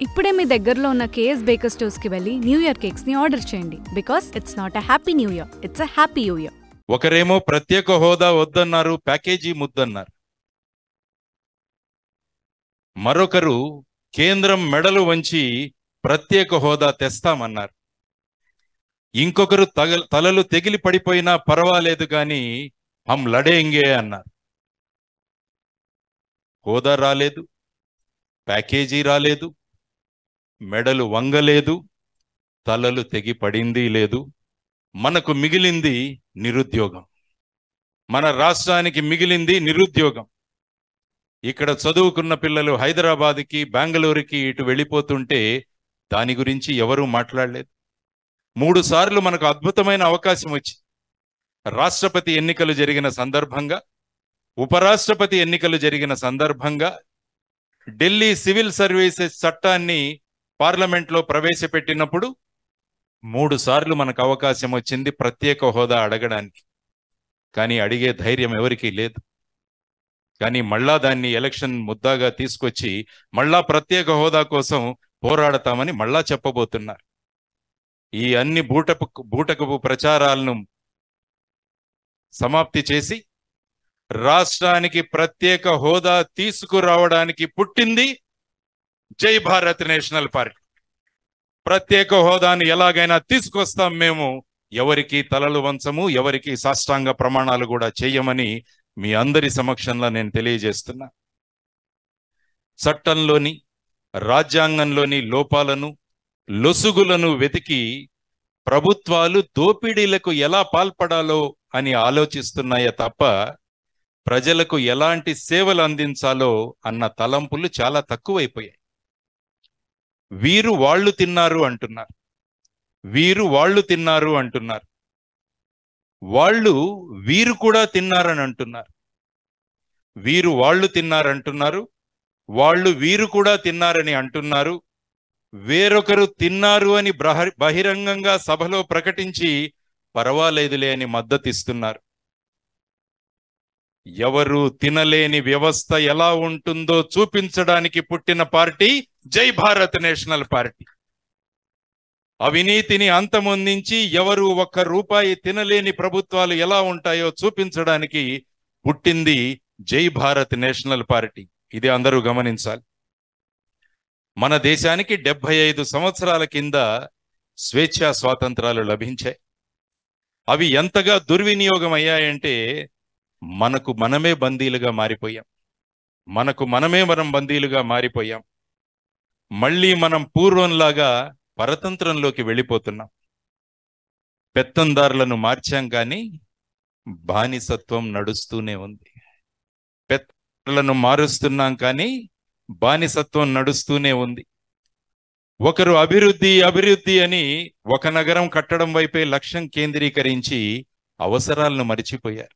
ఇప్పుడే మీ దగ్గరలో ఉన్న కేఎస్ బేకర్ స్టోర్స్కి వెళ్ళి న్యూ ఇయర్ కేక్స్ని ఆర్డర్ చేయండి. Because it's not a happy new year, it's a happy new year. ఒకరేమో ప్రత్యేక హోదా వద్దన్నారు, ప్యాకేజీ ముద్దన్నారు. మరొకరు కేంద్రం మెడలు వంచి ప్రత్యేక హోదా తెస్తామన్నారు. ఇంకొకరు తలలు తెగిలి పడిపోయినా పర్వాలేదు కానీ హం లడేంగే అన్నారు. హోదా రాలేదు, ప్యాకేజీ రాలేదు, మెడలు వంగలేదు, తలలు తెగి పడింది లేదు. మనకు మిగిలింది నిరుద్యోగం. మన రాష్ట్రానికి మిగిలింది నిరుద్యోగం. ఇక్కడ చదువుకున్న పిల్లలు హైదరాబాద్కి, బెంగళూరుకి ఇటు వెళ్ళిపోతుంటే దాని గురించి ఎవరూ మాట్లాడలేదు. 3 సార్లు మనకు అద్భుతమైన అవకాశం వచ్చింది. రాష్ట్రపతి ఎన్నికలు జరిగిన సందర్భంగా, ఉపరాష్ట్రపతి ఎన్నికలు జరిగిన సందర్భంగా ఢిల్లీ సివిల్ సర్వీసెస్ చట్టాన్ని పార్లమెంట్లో ప్రవేశపెట్టినప్పుడు 3 సార్లు మనకు అవకాశం వచ్చింది ప్రత్యేక హోదా అడగడానికి. కానీ అడిగే ధైర్యం ఎవరికీ లేదు. కానీ మళ్ళా దాన్ని ఎలక్షన్ ముద్దాగా తీసుకొచ్చి మళ్ళా ప్రత్యేక హోదా కోసం పోరాడతామని మళ్ళా చెప్పబోతున్నారు. ఈ అన్ని బూటకపు ప్రచారాలను సమాప్తి చేసి రాష్ట్రానికి ప్రత్యేక హోదా తీసుకురావడానికి పుట్టింది జై భారత్ నేషనల్ పార్టీ. ప్రత్యేక హోదాను ఎలాగైనా తీసుకొస్తాం మేము, ఎవరికి తలలు వంచము, ఎవరికి సాష్టాంగ ప్రమాణాలు కూడా చేయమని మీ అందరి సమక్షంలో నేను తెలియజేస్తున్నా. చట్టంలోని, రాజ్యాంగంలోని లోపాలను, లొసుగులను వెతికి ప్రభుత్వాలు దోపిడీలకు ఎలా పాల్పడాలో అని ఆలోచిస్తున్నాయే తప్ప ప్రజలకు ఎలాంటి సేవలు అందించాలో అన్న తలంపులు చాలా తక్కువైపోయాయి. వీరు వాళ్ళు తిన్నారు అంటున్నారు, వీరు వాళ్ళు తిన్నారు అంటున్నారు, వాళ్ళు వీరు కూడా తిన్నారని అంటున్నారు. వీరు వాళ్ళు తిన్నారంటున్నారు, వాళ్ళు వీరు కూడా తిన్నారని అంటున్నారు. వేరొకరు తిన్నారు అని బహిరంగంగా సభలో ప్రకటించి పర్వాలేదులే అని మద్దతిస్తున్నారు. ఎవరు తినలేని వ్యవస్థ ఎలా ఉంటుందో చూపించడానికి పుట్టిన పార్టీ జై భారత్ నేషనల్ పార్టీ. అవినీతిని అంతమొందించి ఎవరు 1 రూపాయి తినలేని ప్రభుత్వాలు ఎలా ఉంటాయో చూపించడానికి పుట్టింది జై భారత్ నేషనల్ పార్టీ. ఇది అందరూ గమనించాలి. మన దేశానికి 75 సంవత్సరాల కింద స్వేచ్ఛా స్వాతంత్రాలు లభించాయి. అవి ఎంతగా దుర్వినియోగం అయ్యాయంటే మనకు మనమే బందీలుగా మారిపోయాం. మనం బందీలుగా మారిపోయాం. మళ్ళీ మనం పూర్వంలాగా పరతంత్రంలోకి వెళ్ళిపోతున్నాం. పెత్తందారులను మార్చాం కానీ బానిసత్వం నడుస్తూనే ఉంది. పెత్తందారులను మారుస్తున్నాం కానీ బానిసత్వం నడుస్తూనే ఉంది. ఒకరు అభివృద్ధి అభివృద్ధి అని ఒక నగరం కట్టడం వైపే లక్ష్యం కేంద్రీకరించి అవసరాలను మరిచిపోయారు.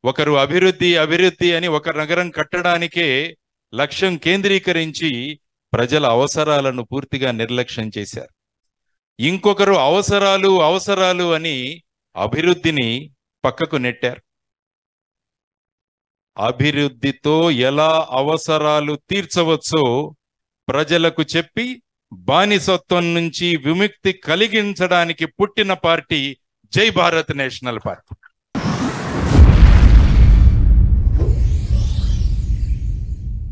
ఒకరు అభివృద్ధి అభివృద్ధి అని ఒక నగరం కట్టడానికే లక్ష్యం కేంద్రీకరించి ప్రజల అవసరాలను పూర్తిగా నిర్లక్ష్యం చేశారు. ఇంకొకరు అవసరాలు అవసరాలు అని అభివృద్ధిని పక్కకు నెట్టారు. అభివృద్ధితో ఎలా అవసరాలు తీర్చవచ్చో ప్రజలకు చెప్పి బానిసత్వం నుంచి విముక్తి కలిగించడానికి పుట్టిన పార్టీ జై భారత్ నేషనల్ పార్టీ.